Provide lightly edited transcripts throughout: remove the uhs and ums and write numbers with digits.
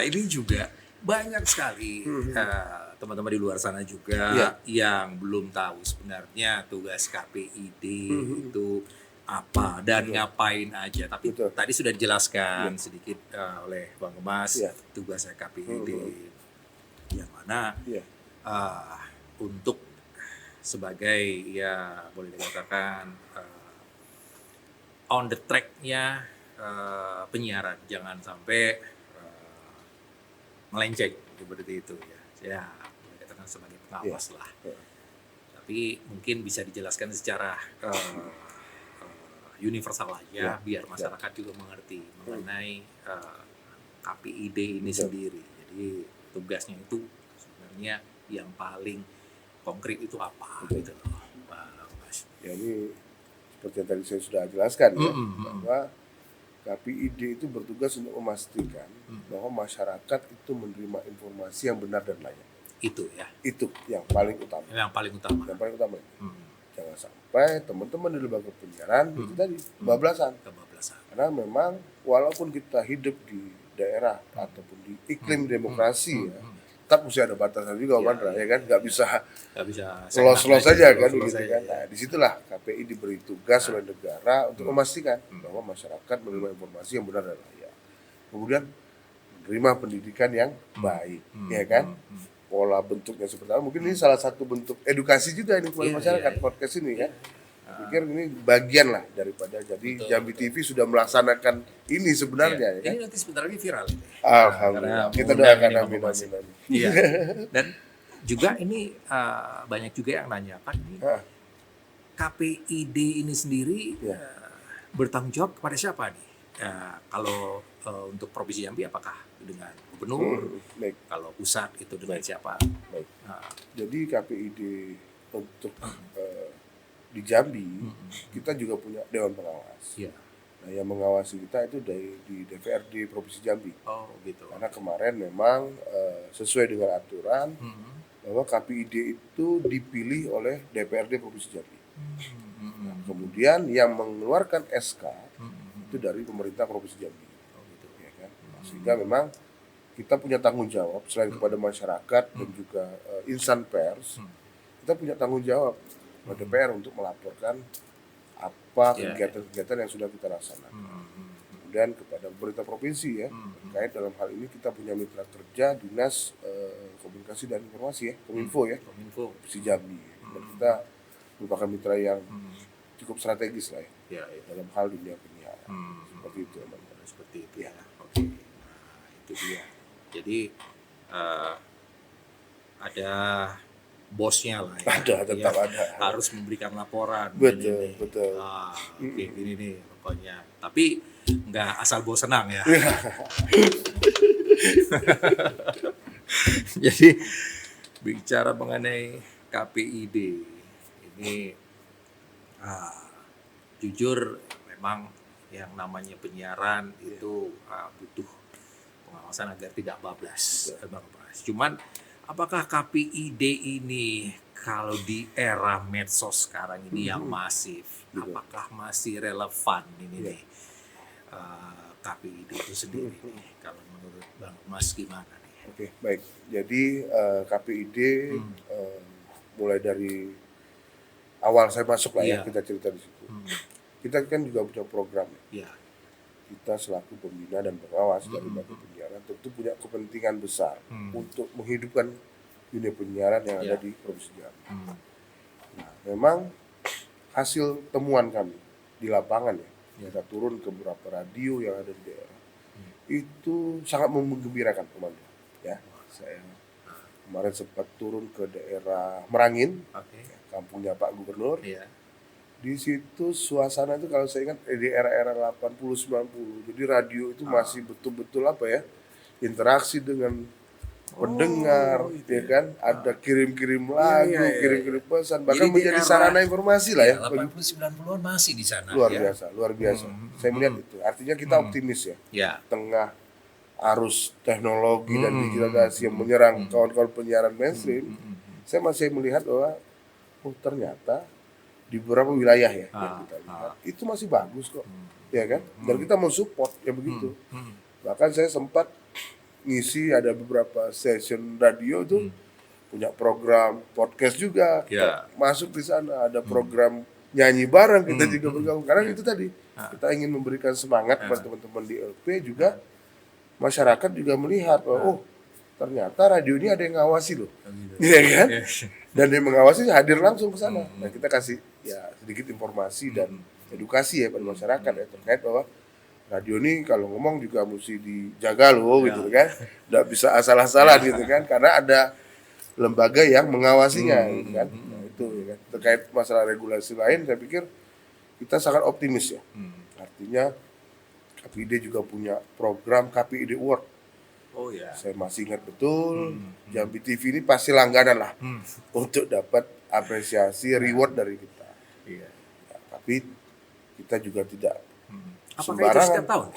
ini juga banyak sekali teman-teman di luar sana juga yang belum tahu sebenarnya tugas KPID itu apa dan ngapain aja. Tapi tadi sudah dijelaskan sedikit oleh Bang Emas tugasnya KPID yang mana untuk sebagai ya boleh dikatakan on the track-nya penyiaran, jangan sampai melenceng seperti itu ya. Ya boleh dikatakan sebagai pengawas lah. Tapi mungkin bisa dijelaskan secara universal aja biar masyarakat juga mengerti mengenai KPID ini sendiri. Jadi tugasnya itu sebenarnya yang paling konkret itu apa gitu loh, Mas. Ya ini seperti yang tadi saya sudah jelaskan bahwa KPID itu bertugas untuk memastikan bahwa masyarakat itu menerima informasi yang benar dan layak. Itu ya. Itu yang paling utama. Yang paling utama. Yang paling utama. Jangan sampai teman-teman di lembaga penyiaran itu tadi kebablasan. Karena memang walaupun kita hidup di daerah ataupun di iklim demokrasi ya, tetap mesti ada batasan juga, ya kan, nggak bisa los aja kan, begitu kan. Nah, disitulah KPI diberi tugas oleh negara untuk memastikan bahwa masyarakat menerima informasi yang benar dan layak. Kemudian menerima pendidikan yang baik, ya kan. Pola bentuknya seperti apa? Mungkin ini salah satu bentuk edukasi juga ini kepada masyarakat podcast ini kan. Pikir ini bagian lah daripada jadi Jambi TV sudah melaksanakan ini sebenarnya. Ini nanti sebentar lagi viral. Alhamdulillah. Kita doakan amin. Iya. Dan juga ini banyak juga yang nanyakan nih, KPID ini sendiri bertanggung jawab kepada siapa nih? Kalau untuk Provinsi Jambi apakah dengan gubernur? Kalau pusat itu dengan siapa? Jadi KPID untuk di Jambi kita juga punya Dewan Pengawas. Nah, yang mengawasi kita itu di DPRD Provinsi Jambi. Oh, gitu. Karena kemarin memang sesuai dengan aturan bahwa KPID itu dipilih oleh DPRD Provinsi Jambi. Nah, kemudian yang mengeluarkan SK itu dari pemerintah Provinsi Jambi. Ya kan? Sehingga memang kita punya tanggung jawab selain kepada masyarakat dan juga insan pers, kita punya tanggung jawab kepada DPR untuk melaporkan apa kegiatan-kegiatan yang sudah kita laksanakan. Kemudian kepada pemerintah provinsi ya, terkait dalam hal ini kita punya mitra kerja Dinas Komunikasi dan Informasi ya, Kominfo ya, Provinsi Jambi. Dan kita merupakan mitra yang cukup strategis lah ya, dalam hal dunia penyiaran. Seperti itu ya, seperti itu ya. Oke, nah, itu dia. Jadi ada bosnya lah ya. Tetap ada. Harus memberikan laporan. Betul. Oke, ini nih pokoknya. Tapi nggak asal bos senang ya. Jadi bicara mengenai KPID ini, jujur memang yang namanya penyiaran itu butuh pengawasan agar tidak bablas. Cuman apakah KPID ini kalau di era medsos sekarang ini yang masif, apakah masih relevan ini nih KPID itu sendiri nih? Kalau menurut Bang Mas gimana nih? Oke, baik. Jadi KPID mulai dari awal saya masuk lah ya, kita cerita di situ. Kita kan juga punya program ya. Kita selaku pembina dan pengawas dari lembaga penyiaran tentu punya kepentingan besar untuk menghidupkan dunia penyiaran yang ada di Provinsi Jambi. Nah, memang hasil temuan kami di lapangan ya, kita turun ke beberapa radio yang ada di daerah, itu sangat menggembirakan teman-teman. Ya, saya kemarin sempat turun ke daerah Merangin, kampungnya Pak Gubernur. Di situ suasana itu kalau saya ingat di era-era 80-90, jadi radio itu masih betul-betul apa ya, interaksi dengan pendengar, ya kan, ada kirim-kirim lagu, kirim-kirim pesan, bahkan menjadi sarana informasi lah ya. 80-90-an masih di sana. Luar biasa. Saya melihat itu, artinya kita optimis ya. Tengah arus teknologi dan digitalisasi yang menyerang kawan-kawan penyiaran mainstream, saya masih melihat bahwa ternyata di beberapa wilayah ya yang kita lihat itu masih bagus kok, ya kan? Dan kita mau support ya begitu. Bahkan saya sempat ngisi, ada beberapa stasiun radio tuh punya program podcast juga, kita masuk di sana, ada program nyanyi bareng, kita juga bergabung karena itu tadi kita ingin memberikan semangat kepada teman-teman di LP juga, masyarakat juga melihat bahwa oh ternyata radio ini ada yang ngawasi loh, iya kan? Dan yang mengawasi hadir langsung ke sana. Nah kita kasih ya sedikit informasi dan edukasi ya pada masyarakat ya terkait bahwa radio ini kalau ngomong juga mesti dijaga loh gitu kan, nggak bisa asal-asalan gitu kan, karena ada lembaga yang mengawasinya gitu kan. Nah, itu ya kan. Terkait masalah regulasi lain saya pikir kita sangat optimis ya. Artinya KPID juga punya program KPID Award. Oh ya. Saya masih ingat betul Jambi TV ini pasti langganan lah untuk dapat apresiasi reward dari kita. Iya. Ya, tapi kita juga tidak apakah itu setiap tahun?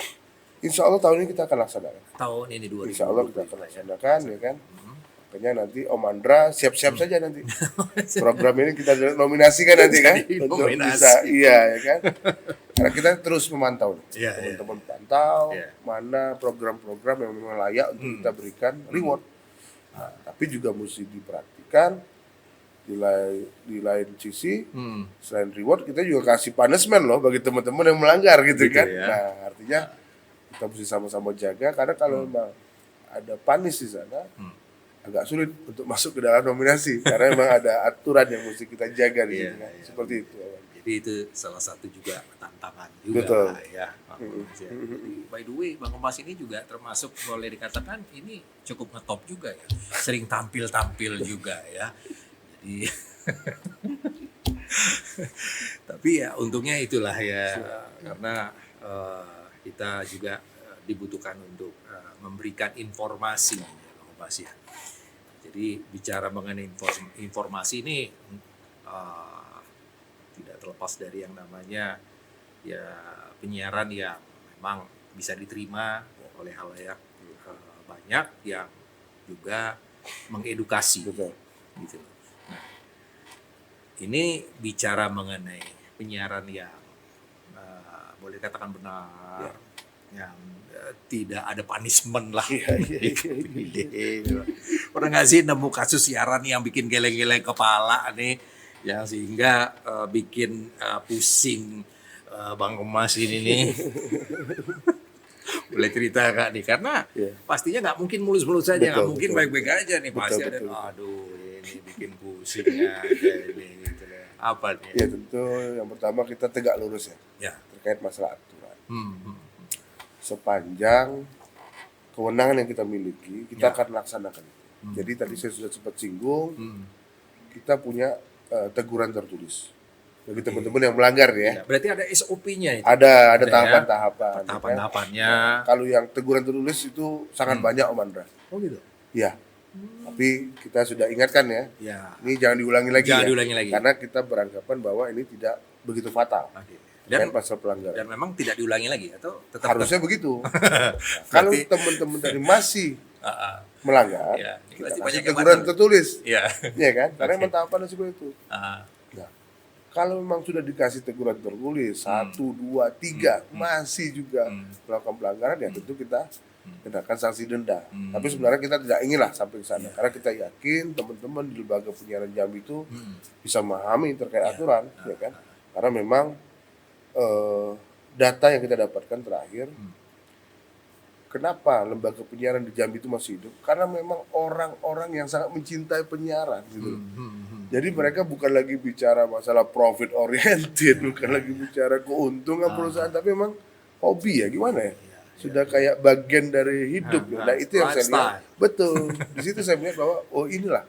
Insya Allah tahun ini kita akan laksanakan. Tahun ini 2020. Insya Allah kita akan laksanakan ya kan. Makanya nanti Om Andra siap-siap saja nanti. Program ini kita nominasikan nanti kan untuk bisa ya kan. Karena kita terus memantau. Teman-teman pantau mana program-program yang memang layak untuk kita berikan reward. Nah, tapi juga mesti diperhatikan di lain sisi selain reward kita juga kasih punishment loh bagi teman-teman yang melanggar gitu kan. Ya. Nah, artinya kita mesti sama-sama jaga karena kalau memang ada punish di sana agak sulit untuk masuk ke dalam nominasi karena memang ada aturan yang mesti kita jaga di sini kan. Seperti itu. Jadi itu salah satu juga tantangan juga. Betul. Ya. By the way, Bang Kemas ini juga termasuk boleh dikatakan ini cukup ngetop juga ya. Sering tampil-tampil juga ya. Jadi tapi ya untungnya itulah ya karena kita juga dibutuhkan untuk memberikan informasi ya. Jadi bicara mengenai informasi ini tidak terlepas dari yang namanya ya penyiaran yang memang bisa diterima oleh halayak banyak yang juga mengedukasi. Betul. Gitu. Nah, ini bicara mengenai penyiaran yang boleh dikatakan benar, yang tidak ada punishment lah. Pernah nggak sih nemu kasus siaran yang bikin geleng-geleng kepala nih, yang sehingga bikin pusing Bang Kemas ini nih? Boleh cerita Kak nih, karena pastinya nggak mungkin mulus-mulus saja, nggak mungkin baik-baik aja nih, pasti ada, aduh ini bikin pusingnya ini gitu. Apa nih? Ya tentu yang pertama kita tegak lurus ya. Terkait masalah aturan. Sepanjang kewenangan yang kita miliki, kita akan laksanakan itu. Jadi tadi saya sudah sempat singgung, kita punya teguran tertulis bagi teman-teman yang melanggar ya. Berarti ada SOP-nya itu? Ada tahapan-tahapan. Tahapan-tahapannya. Kalau yang teguran tertulis itu sangat banyak Om Andra. Oh gitu? Iya. Tapi kita sudah ingatkan ya. Ini jangan diulangi lagi. Diulangi lagi. Karena kita beranggapan bahwa ini tidak begitu fatal. Dan pasal pelanggaran. Dan memang tidak diulangi lagi atau tetap harusnya begitu. Kalau teman-teman tadi masih melanggar, kita kasih teguran tertulis. Iya kan? Karena memang tahapannya seperti itu. Nah, kalau memang sudah dikasih teguran tertulis 1, 2, 3 masih juga melakukan pelanggaran ya tentu kita kenakan sanksi denda. Tapi sebenarnya kita tidak inginlah sampai ke sana karena kita yakin teman-teman di lembaga penyiaran Jambi itu bisa memahami terkait aturan, ya kan? Karena memang data yang kita dapatkan terakhir, kenapa lembaga penyiaran di Jambi itu masih hidup? Karena memang orang-orang yang sangat mencintai penyiaran gitu. Jadi mereka bukan lagi bicara masalah profit oriented, bukan lagi bicara keuntungan perusahaan, tapi memang hobi ya gimana ya? Sudah kayak bagian dari hidup. Nah itu yang saya lihat. Betul. Di situ saya melihat bahwa oh inilah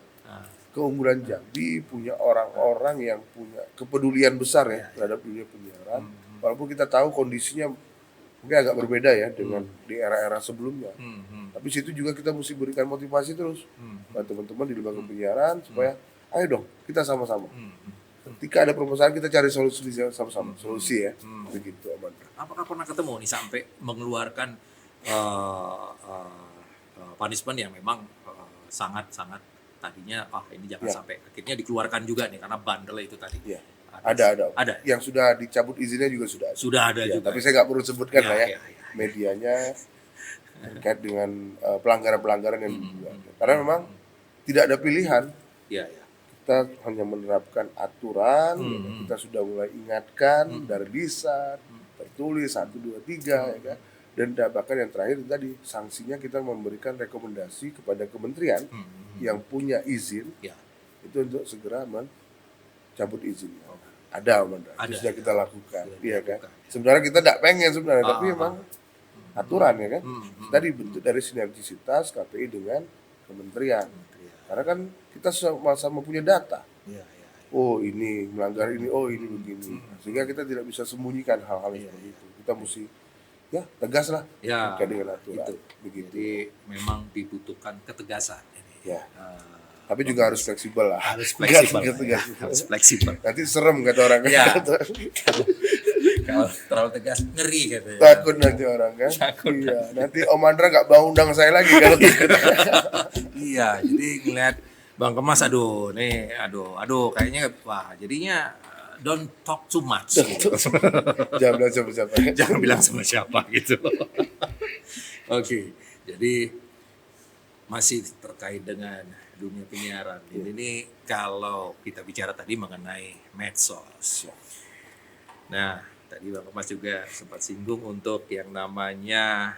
keunggulan Jambi, punya orang-orang yang punya kepedulian besar ya terhadap dunia penyiaran. Walaupun kita tahu kondisinya mungkin agak berbeda ya dengan di era-era sebelumnya. Tapi situ juga kita mesti berikan motivasi terus buat teman-teman di lembaga penyiaran supaya ayo dong kita sama-sama. Ketika ada permasalahan kita cari solusi sama-sama. Solusi ya. Begitu aman. Apakah pernah ketemu nih sampai mengeluarkan punishment yang memang sangat-sangat tadinya ini jangan sampai akhirnya dikeluarkan juga nih karena bandel itu tadi. Ada. Yang sudah dicabut izinnya juga sudah ada. Sudah ada juga. Tapi saya nggak perlu sebutkan lah ya. Medianya terkait dengan pelanggaran-pelanggaran yang dibuat. Karena memang tidak ada pilihan. Ya, ya. Kita hanya menerapkan aturan, kita sudah mulai ingatkan dari lisan, tertulis 1, 2, 3, ya kan. Dan bahkan yang terakhir tadi sanksinya kita memberikan rekomendasi kepada kementerian yang punya izin itu untuk segera mencabut izinnya. Ada, itu sudah kita lakukan, iya kan. Sebenarnya kita tidak pengen sebenarnya, tapi memang aturan ya kan. Kita dibentuk dari sinergisitas KPI dengan kementerian. Karena kan kita sama-sama punya data. Oh ini melanggar ini, oh ini begini. Sehingga kita tidak bisa sembunyikan hal-hal seperti itu. Kita mesti ya tegas lah dengan aturan. Itu. Begitu. Jadi memang dibutuhkan ketegasan ini. Ya. Tapi juga harus fleksibel lah. Harus fleksibel. Harus fleksibel. Nanti serem kata orang kan. Ya. Kalau terlalu tegas ngeri katanya. Takut nanti orang kan. Takut. Iya. Nanti Om Andra nggak mau undang saya lagi kalau takut. Iya. Jadi ngeliat Bang Kemas, aduh, kayaknya wah jadinya don't talk too much. Gitu. Jangan bilang sama siapa. Jangan bilang sama siapa gitu. Oke. Jadi masih terkait dengan dunia penyiaran. Ini kalau kita bicara tadi mengenai medsos. Nah, tadi Bang Kemas juga sempat singgung untuk yang namanya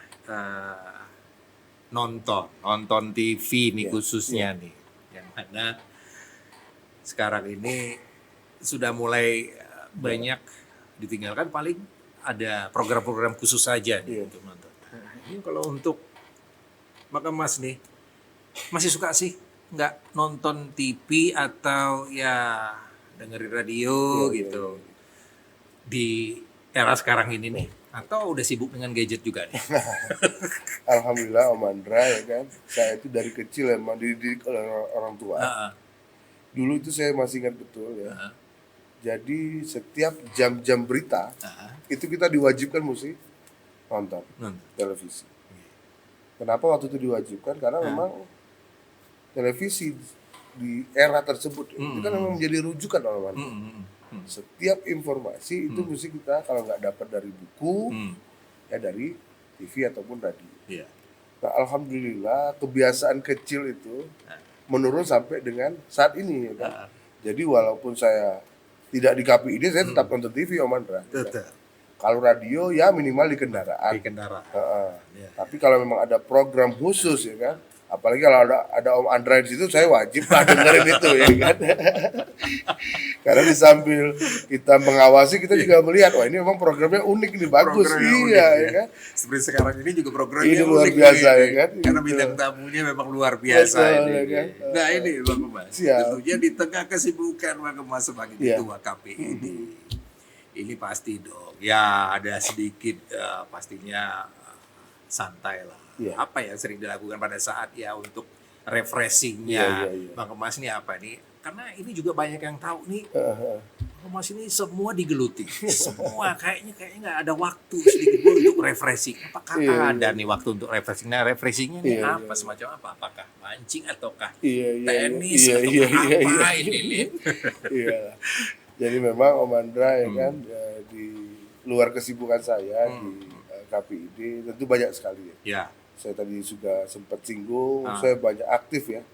nonton TV nih khususnya nih. Yang mana sekarang ini sudah mulai banyak ditinggalkan, paling ada program-program khusus saja nih untuk nonton. Nah, ini kalau untuk Bang Kemas nih, masih suka sih nggak nonton TV atau ya dengerin radio gitu di era sekarang ini nih, atau udah sibuk dengan gadget juga nih? Alhamdulillah Om Andra ya kan, saya itu dari kecil emang dididik oleh orang tua. Dulu itu saya masih ingat betul ya. Jadi setiap jam-jam berita itu kita diwajibkan mesti nonton televisi. Kenapa waktu itu diwajibkan? Karena memang televisi di era tersebut itu kan memang menjadi rujukan orang-orang. Setiap informasi itu mesti kita kalau nggak dapat dari buku ya dari TV ataupun radio. Nah, alhamdulillah kebiasaan kecil itu menurun sampai dengan saat ini ya kan. Jadi walaupun saya tidak di KPID, saya tetap nonton TV Om Andra. Kalau radio ya minimal di kendaraan. Tapi kalau memang ada program khusus ya kan, apalagi kalau ada Om Andra di situ, saya wajib lah dengerin itu ya kan. Karena di sambil kita mengawasi, kita juga melihat, wah ini memang programnya unik nih, bagus. Iya ya kan. Seperti sekarang ini juga programnya ini luar biasa ya kan. Karena bintang tamunya memang luar biasa ini. Ya kan? Nah ini Bang Kemas, tentunya di tengah kesibukan Bang Kemas sebagai ketua KPID, ini pasti dong, ya ada sedikit pastinya santai lah. Apa yang sering dilakukan pada saat ya untuk refreshingnya Bang Kemas ini apa nih? Karena ini juga banyak yang tahu nih, Bang Kemas ini semua digeluti, semua kayaknya nggak ada waktu sedikit pun untuk refreshing. Apakah ada nih waktu untuk refreshing? Nah refreshingnya nih apa, semacam apa? Apakah mancing ataukah tenis ataukah apa ini? Jadi memang Om Andra ya kan, di luar kesibukan saya di KPID tentu banyak sekali ya. Saya tadi juga sempat singgung, saya banyak aktif ya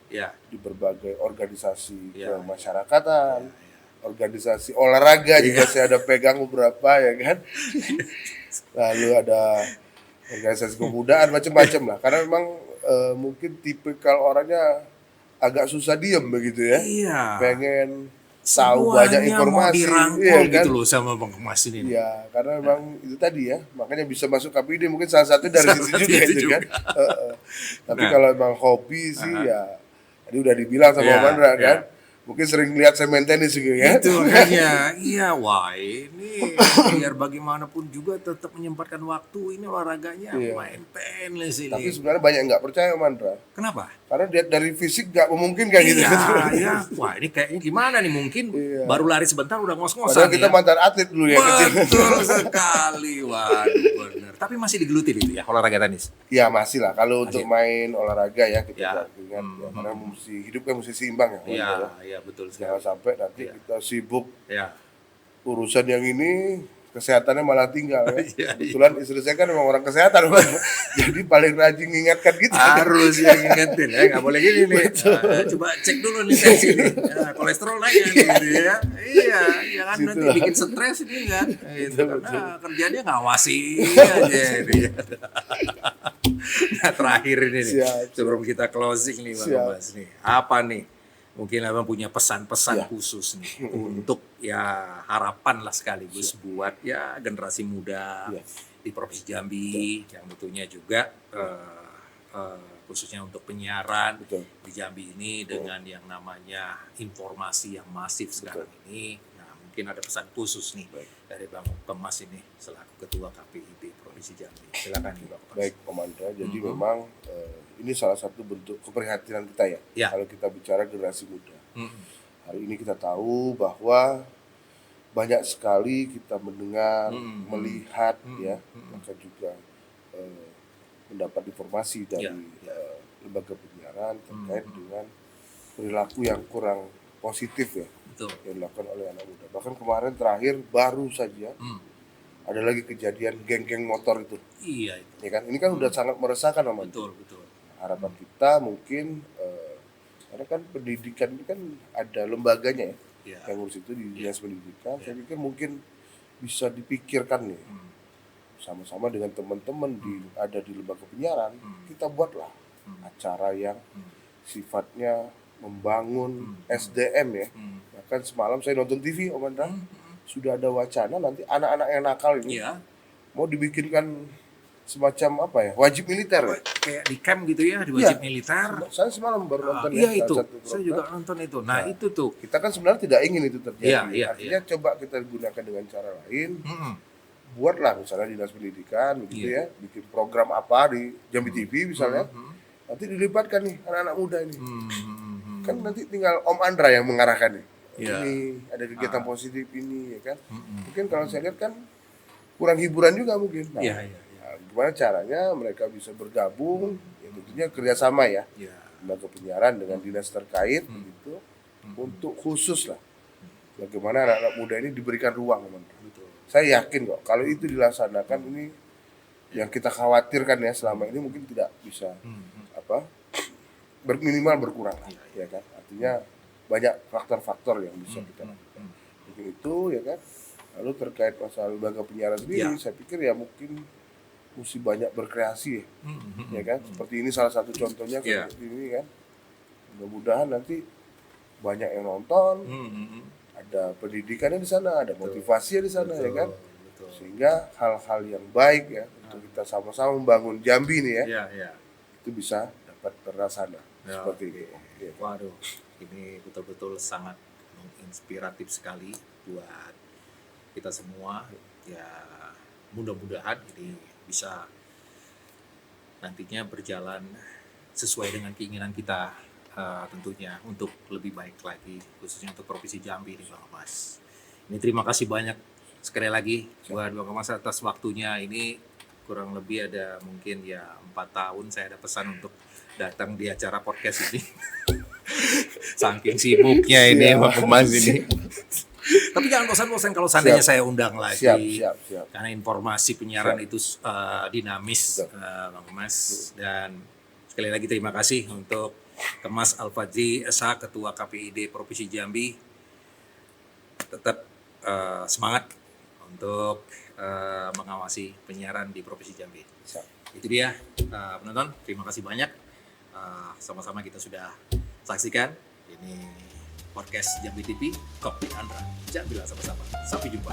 di berbagai organisasi kemasyarakatan, organisasi olahraga juga saya ada pegang beberapa ya kan. Lalu ada organisasi kebudayaan macam-macam lah. Karena memang mungkin tipikal orangnya agak susah diem begitu ya. Pengen tahu banyak informasi, dirangkul gitu loh sama Bang Kemas ini. Iya, karena memang itu tadi ya, makanya bisa masuk KPID mungkin salah satu dari situ juga. Kan. Tapi kalau memang hobi sih ya, tadi udah dibilang sama Bang Andra kan, mungkin sering lihat saya main tenis gitu ya. Itu makanya, wah ini biar bagaimanapun juga tetap menyempatkan waktu, ini olahraganya main tenis ini. Tapi sebenarnya banyak yang nggak percaya Om Andra. Kenapa? Karena dari fisik nggak memungkinkan gitu. Wah ini kayaknya gimana nih, mungkin baru lari sebentar udah ngos-ngosan. Padahal kita mantan atlet dulu ya. Betul sekali, waduh benar. Tapi masih digeluti itu ya olahraga tenis? Ya masih lah, kalau untuk main olahraga ya kita ingat karena hidup kan mesti seimbang ya. Iya betul sekali. Jangan sampai nanti kita sibuk urusan yang ini, kesehatannya malah tinggal ya. Iya, Kebetulan istri saya kan memang orang kesehatan, Bang. Jadi paling rajin mengingatkan kita. Harus yang ingetin ya, nggak boleh gini nih. Coba cek dulu nih tensi nih. Kolesterol naik ya, gitu ya. Iya, jangan Situ nanti lah. bikin stres ini kan. Gitu. Betul. Karena kerjanya ngawasi aja ini. Nah, terakhir ini nih, Siap. sebelum kita closing nih Bang Siap. Mas nih. Apa nih? Mungkin Abang punya pesan-pesan Ya. khusus nih untuk ya harapan lah sekaligus buat ya generasi muda Ya. di Provinsi Jambi yang tentunya juga khususnya untuk penyiaran Betul. di Jambi ini dengan yang namanya informasi yang masif sekarang ini. Nah, mungkin ada pesan khusus nih dari Bang Kemas ini selaku Ketua KPID Provinsi Jambi. Silakan nih Bang Kemas. Baik, Komanda. Jadi memang ini salah satu bentuk keprihatinan kita ya. Ya. Kalau kita bicara generasi muda. Mm-mm. Hari ini kita tahu bahwa banyak sekali kita mendengar, melihat ya, maka juga mendapat informasi dari lembaga penyiaran terkait dengan perilaku yang kurang positif ya Betul. yang dilakukan oleh anak muda. Bahkan kemarin terakhir baru saja ada lagi kejadian geng-geng motor itu, Iya itu. ya kan? Ini kan udah sangat meresahkan, Om. Betul, betul. Harapan kita mungkin karena kan pendidikan ini kan ada lembaganya ya, Ya. yang ngurus itu di dinas pendidikan. Saya pikir mungkin bisa dipikirkan nih sama-sama dengan teman-teman ada di lembaga penyiaran, kita buatlah acara yang sifatnya membangun SDM ya. Bahkan semalam saya nonton TV, Om Andra, sudah ada wacana nanti anak-anak yang nakal ini Iya. mau dibikinkan semacam apa ya, wajib militer ya. Kayak di camp gitu ya, di wajib Iya. militer. Saya semalam baru nonton Iya ya, itu. salah satu Saya program. juga nonton itu. Nah, itu tuh. Kita kan sebenarnya tidak ingin itu terjadi. Iya, iya, Artinya coba kita gunakan dengan cara lain. Mm-mm. Buatlah misalnya dinas pendidikan gitu Iya. ya, bikin program apa di Jambi TV misalnya. Nanti dilibatkan nih anak-anak muda ini. Kan nanti tinggal Om Andra yang mengarahkan nih. Iya. Ini ada kegiatan positif ini ya kan. Mungkin kalau saya lihat kan kurang hiburan juga mungkin. Nah, Iya, iya, nah, gimana caranya mereka bisa bergabung? Ya tentunya kerjasama ya. Iya. Lembaga penyiaran dengan dinas terkait begitu untuk khusus lah bagaimana anak-anak muda ini diberikan ruang, teman-teman. Betul. Saya yakin kok kalau itu dilaksanakan ini yang kita khawatirkan ya selama ini mungkin tidak bisa apa minimal berkurang lah, ya kan. Artinya banyak faktor-faktor yang bisa kita lakukan. Mungkin itu ya kan. Lalu terkait masalah lembaga penyiaran sendiri, saya pikir ya mungkin mesti banyak berkreasi ya kan. Seperti ini salah satu contohnya seperti ini kan. Mudah-mudahan nanti banyak yang nonton, ada pendidikannya di sana, ada motivasinya di sana ya kan. Betul. Sehingga hal-hal yang baik ya untuk kita sama-sama membangun Jambi nih ya, Iya, iya. itu bisa dapat terlaksana Ya, seperti oke. itu. Ya. Waduh, ini betul-betul sangat menginspiratif sekali buat kita semua. Ya, mudah-mudahan ini bisa nantinya berjalan sesuai dengan keinginan kita tentunya untuk lebih baik lagi khususnya untuk Provinsi Jambi ini Bang Kemas. Ini terima kasih banyak sekali lagi buat Bang Kemas atas waktunya. Ini kurang lebih ada mungkin ya 4 tahun saya ada pesan untuk datang di acara podcast ini. Saking sibuknya ini Bang Kemas ini. Tapi jangan bosan-bosan kalau seandainya saya undang lagi. Siap. Karena informasi penyiaran itu dinamis Bang Kemas. Dan sekali lagi terima kasih untuk Kemas Al-Fadzi SH, Ketua KPID Provinsi Jambi. Tetap semangat untuk mengawasi penyiaran di Provinsi Jambi. Siap. Itu dia penonton, terima kasih banyak. Sama-sama kita sudah saksikan ini podcast Jambi TV, Kopi Andra. Jambilah sama-sama. Sampai jumpa.